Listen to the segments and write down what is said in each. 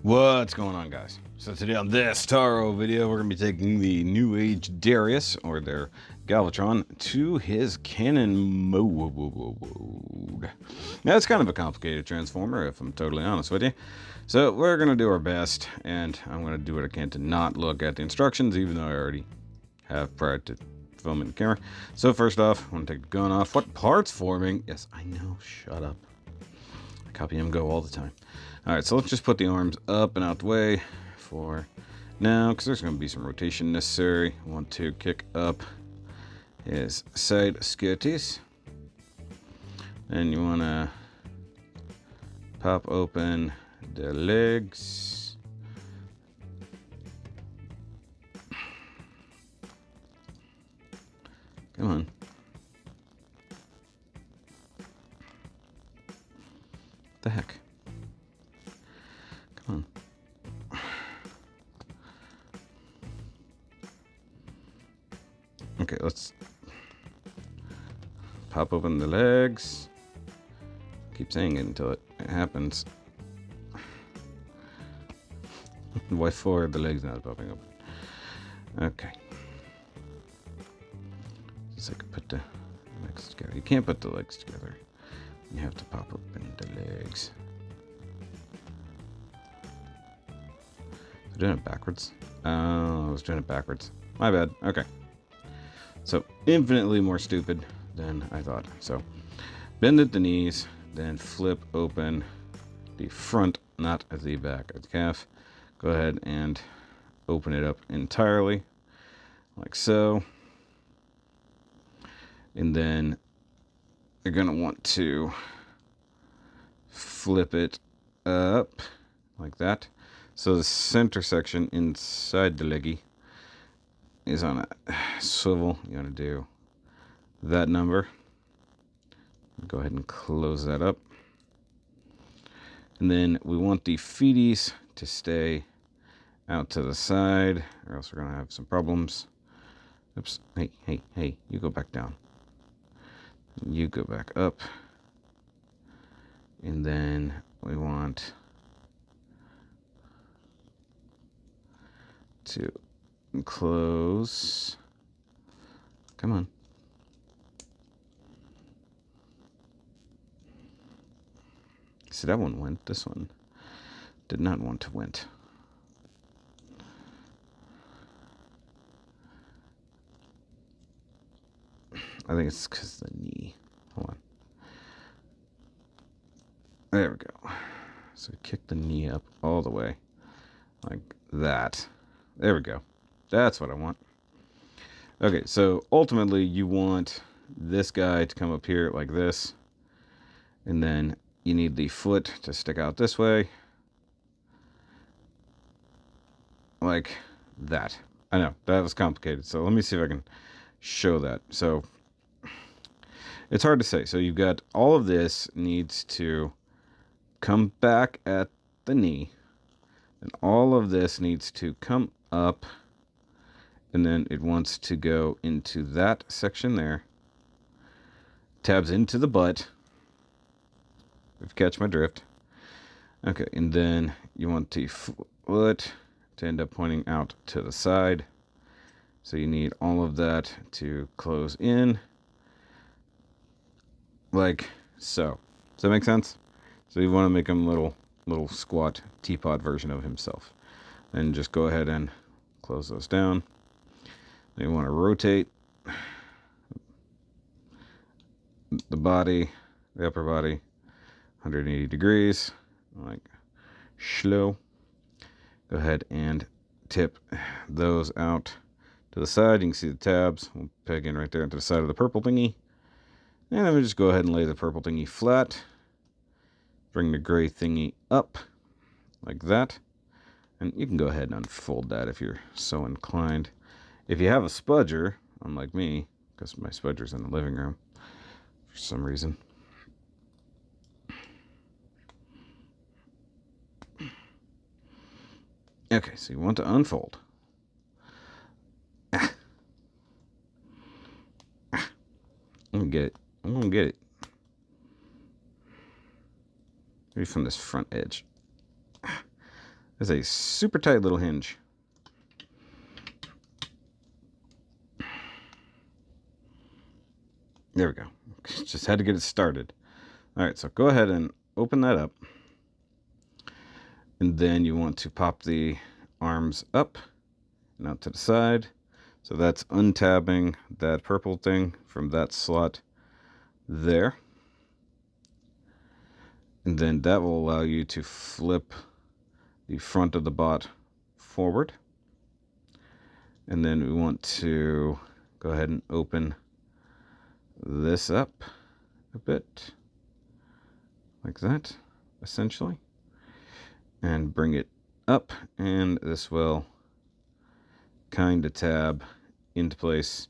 What's going on, guys? So today on this T.A.R.O video, we're going to be taking the NEWAGE Darius, or their Galvatron, to his cannon mode. Now, it's kind of a complicated transformer, if I'm totally honest with you. So we're going to do our best, and I'm going to do what I can to not look at the instructions, even though I already have prior to filming the camera. So first off, I want to take the gun off. What part's forming? Yes, I know. Shut up. I copy him go all the time. Alright, so let's just put the arms up and out the way for now, because there's going to be some rotation necessary. I want to kick up his side skirties. And you want to pop open the legs. Come on. What the heck? Come on. Okay, let's pop open the legs. Keep saying it until it happens. Why four of the legs not popping open? Okay. So I could put the legs together. You can't put the legs together. You have to pop open the legs. Doing it backwards. Oh, I was doing it backwards. My bad. Okay. So infinitely more stupid than I thought. So bend at the knees, then flip open the front, not at the back of the calf. Go ahead and open it up entirely, like so. And then you're gonna want to flip it up like that. So the center section inside the leggy is on a swivel. You want to do that number. Go ahead and close that up. And then we want the feeties to stay out to the side, or else we're going to have some problems. Oops. Hey, you go back down. You go back up. And then we want to close. Come on. See, that one went. This one did not want to went. I think it's because the knee. Hold on. There we go. So kick the knee up all the way. Like that. There we go. That's what I want. Okay, so ultimately you want this guy to come up here like this. And then you need the foot to stick out this way. Like that. I know, that was complicated. So let me see if I can show that. So it's hard to say. So you've got all of this needs to come back at the knee. And all of this needs to come up. And then it wants to go into that section there. Tabs into the butt. If you catch my drift. Okay, and then you want the foot to end up pointing out to the side. So you need all of that to close in. Like so. Does that make sense? So you want to make him little squat teapot version of himself. And just go ahead and close those down. Then you want to rotate the body, the upper body, 180 degrees, like slow. Go ahead and tip those out to the side. You can see the tabs. We'll peg in right there into the side of the purple thingy. And then we just go ahead and lay the purple thingy flat. Bring the gray thingy up like that. And you can go ahead and unfold that if you're so inclined. If you have a spudger, unlike me, because my spudger's in the living room for some reason. Okay, so you want to unfold. I'm gonna get it. I'm gonna get it. Maybe from this front edge. There's a super tight little hinge. There we go. Just had to get it started. All right, so go ahead and open that up. And then you want to pop the arms up and out to the side. So that's untabbing that purple thing from that slot there. And then that will allow you to flip the front of the bot forward. And then we want to go ahead and open this up a bit, like that, essentially. And bring it up, and this will kind of tab into place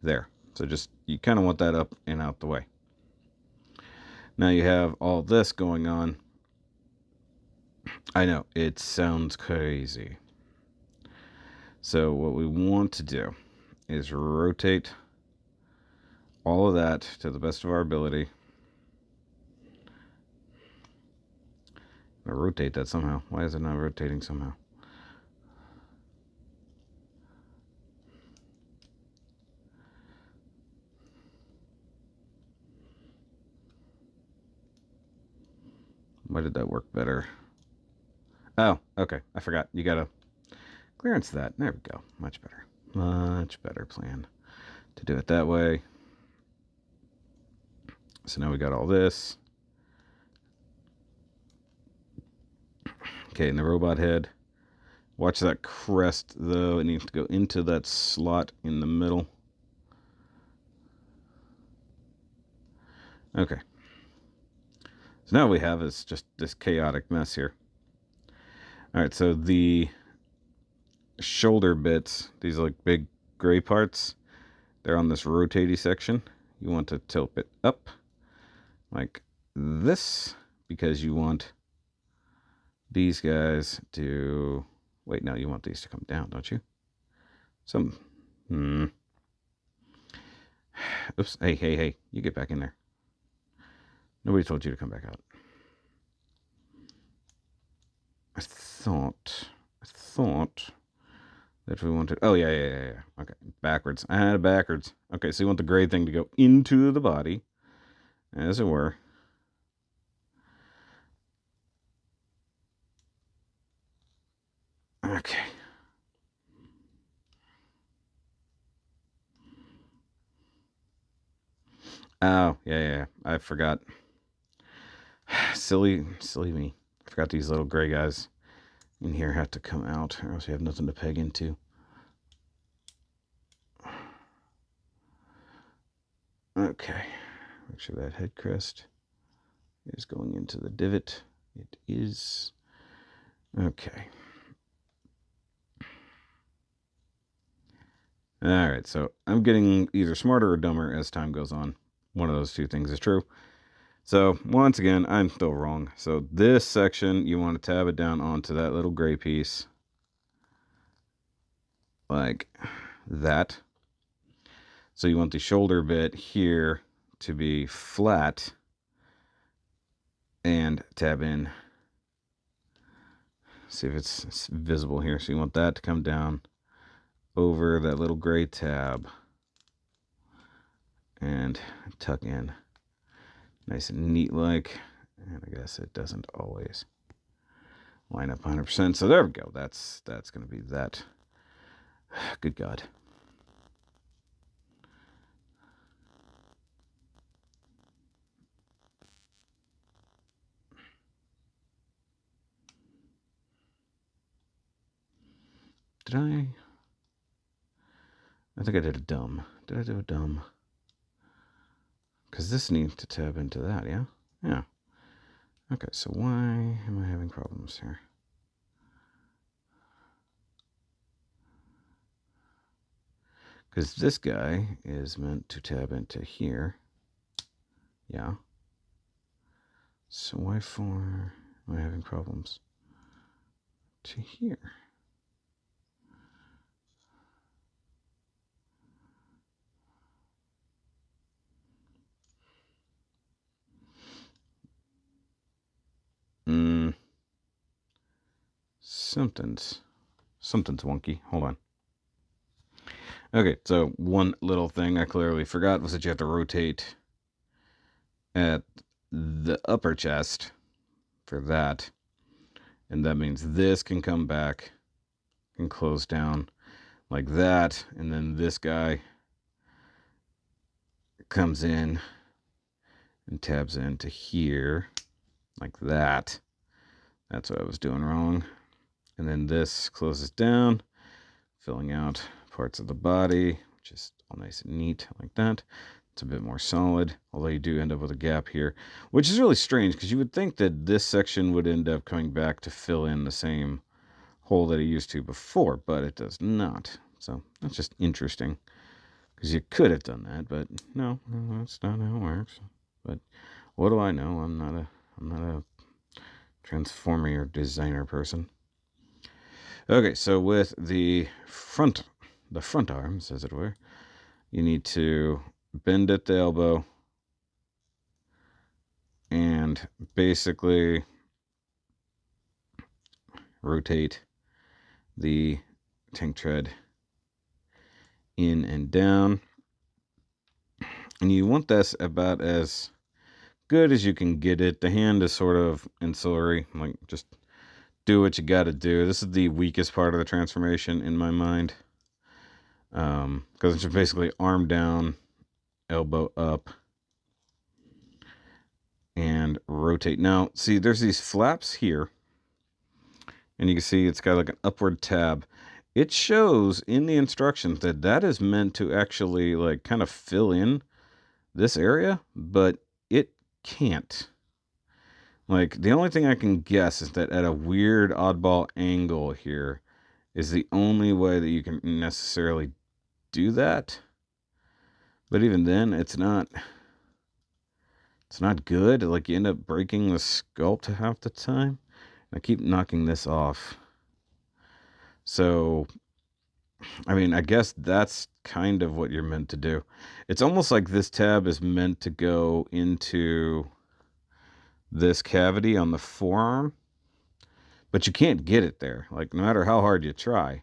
there. So just, you kind of want that up and out the way. Now you have all this going on. I know, it sounds crazy. So what we want to do is rotate all of that to the best of our ability. I'm gonna rotate that somehow. Why is it not rotating somehow? Why did that work better? Oh, okay. I forgot. You gotta clearance that. There we go. Much better. Much better plan to do it that way. So now we got all this. Okay, and the robot head. Watch that crest, though. It needs to go into that slot in the middle. Okay. So now what we have is just this chaotic mess here. All right, so the shoulder bits, these like big gray parts, they're on this rotatey section. You want to tilt it up like this because you want these guys to... Wait, no, you want these to come down, don't you? Oops. Hey, you get back in there. Nobody told you to come back out. I thought that we wanted... Oh, yeah. Okay, backwards. I had it backwards. Okay, so you want the gray thing to go into the body, as it were. Okay. Oh, yeah. I forgot. Silly me. I forgot these little gray guys in here have to come out, or else you have nothing to peg into. Okay. Make sure that head crest is going into the divot. It is. Okay. Alright, so I'm getting either smarter or dumber as time goes on. One of those two things is true. So, once again, I'm still wrong. So, this section, you want to tab it down onto that little gray piece. Like that. So, you want the shoulder bit here to be flat. And tab in. See if it's visible here. So, you want that to come down over that little gray tab. And tuck in. Nice and neat like. And I guess it doesn't always line up 100%. So there we go. That's going to be that. Good God. Did I think I did a dumb. Did I do a dumb? Because this needs to tab into that, yeah? Yeah. Okay, so why am I having problems here? Because this guy is meant to tab into here. Yeah. So why for am I having problems to here? something's wonky. Hold on. Okay, so one little thing I clearly forgot was that you have to rotate at the upper chest for that. And that means this can come back and close down like that. And then this guy comes in and tabs into here like that. That's what I was doing wrong. And then this closes down, filling out parts of the body, which is all nice and neat like that. It's a bit more solid, although you do end up with a gap here, which is really strange because you would think that this section would end up coming back to fill in the same hole that it used to before, but it does not. So that's just interesting because you could have done that, but no, that's not how it works. But what do I know? I'm not a transformer or designer person. Okay, so with the front arms, as it were, you need to bend at the elbow and basically rotate the tank tread in and down. And you want this about as good as you can get it. The hand is sort of ancillary, like just do what you got to do. This is the weakest part of the transformation in my mind, because it's just basically arm down, elbow up, and rotate. Now, see, there's these flaps here, and you can see it's got like an upward tab. It shows in the instructions that that is meant to actually like kind of fill in this area, but it can't. Like, the only thing I can guess is that at a weird oddball angle here is the only way that you can necessarily do that. But even then, it's not good. Like, you end up breaking the sculpt half the time. I keep knocking this off. So, I mean, I guess that's kind of what you're meant to do. It's almost like this tab is meant to go into this cavity on the forearm, but you can't get it there. Like, no matter how hard you try.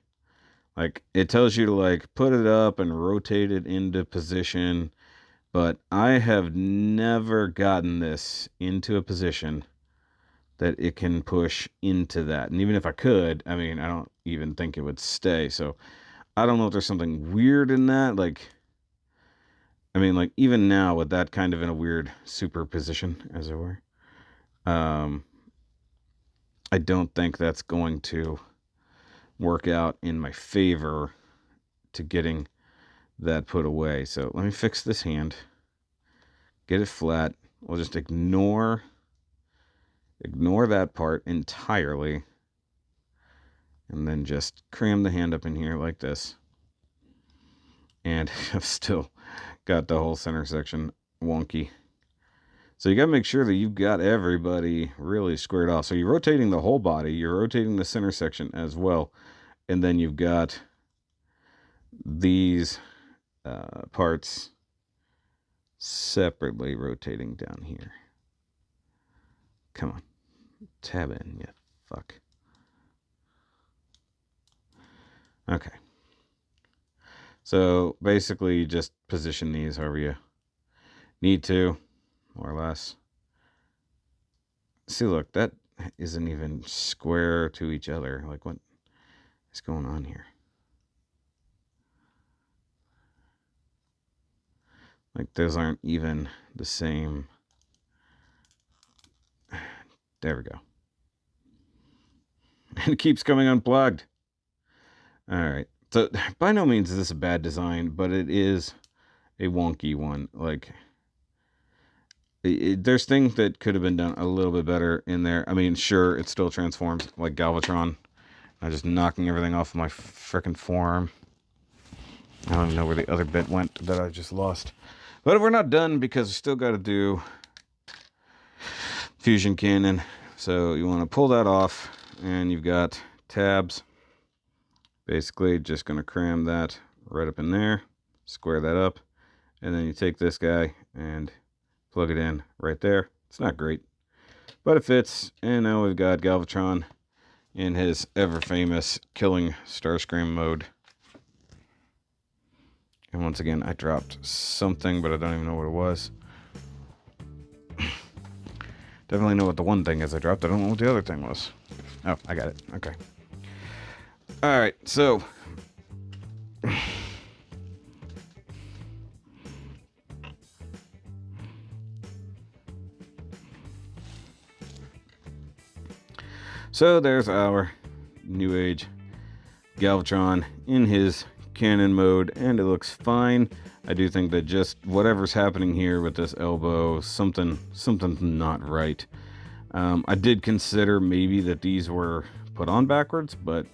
Like, it tells you to, like, put it up and rotate it into position, but I have never gotten this into a position that it can push into that. And even if I could, I mean, I don't even think it would stay. So I don't know if there's something weird in that. Like, I mean, like, even now with that kind of in a weird superposition, as it were, I don't think that's going to work out in my favor to getting that put away. So let me fix this hand, get it flat. We'll just ignore that part entirely, and then just cram the hand up in here like this. And I've still got the whole center section wonky. So you got to make sure that you've got everybody really squared off. So you're rotating the whole body, you're rotating the center section as well, and then you've got these parts separately rotating down here. Come on, tab in, you fuck. Okay. So basically, you just position these however you need to, more or less. See, look, that isn't even square to each other. Like, what is going on here? Like, those aren't even the same. There we go. And it keeps coming unplugged. All right. So by no means is this a bad design, but it is a wonky one. Like, there's things that could have been done a little bit better in there. I mean, sure, it still transforms like Galvatron. I'm just knocking everything off my frickin' forearm. I don't even know where the other bit went that I just lost. But we're not done because we still got to do fusion cannon. So you want to pull that off, and you've got tabs. Basically, just going to cram that right up in there, square that up, and then you take this guy and plug it in right there. It's not great, but it fits. And now we've got Galvatron in his ever-famous killing Starscream mode. And once again, I dropped something, but I don't even know what it was. Definitely know what the one thing is I dropped. I don't know what the other thing was. Oh, I got it. Okay. Alright, so... So there's our New Age Galvatron in his cannon mode, and it looks fine. I do think that just whatever's happening here with this elbow, something's not right. I did consider maybe that these were put on backwards, but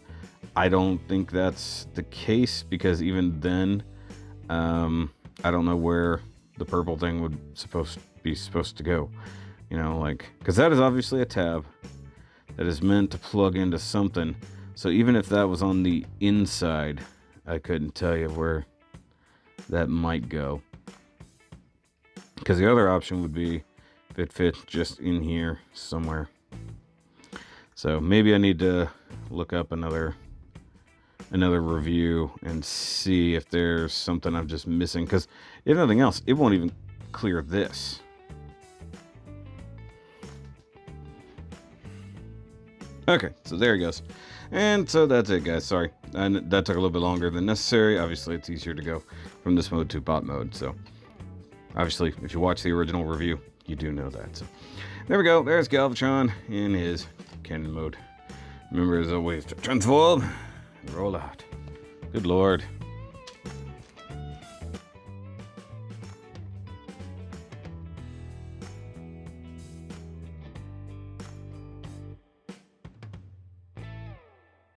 I don't think that's the case, because even then, I don't know where the purple thing would supposed to go. You know, like, because that is obviously a tab that is meant to plug into something. So even if that was on the inside, I couldn't tell you where that might go. Because the other option would be if it fit just in here somewhere. So maybe I need to look up another review and see if there's something I'm just missing. Because if nothing else, it won't even clear this. Okay, so there he goes. And so that's it, guys. Sorry, and that took a little bit longer than necessary. Obviously, it's easier to go from this mode to bot mode. So obviously, if you watch the original review, you do know that. So there we go. There's Galvatron in his cannon mode. Remember, as always, to transform and roll out. Good Lord.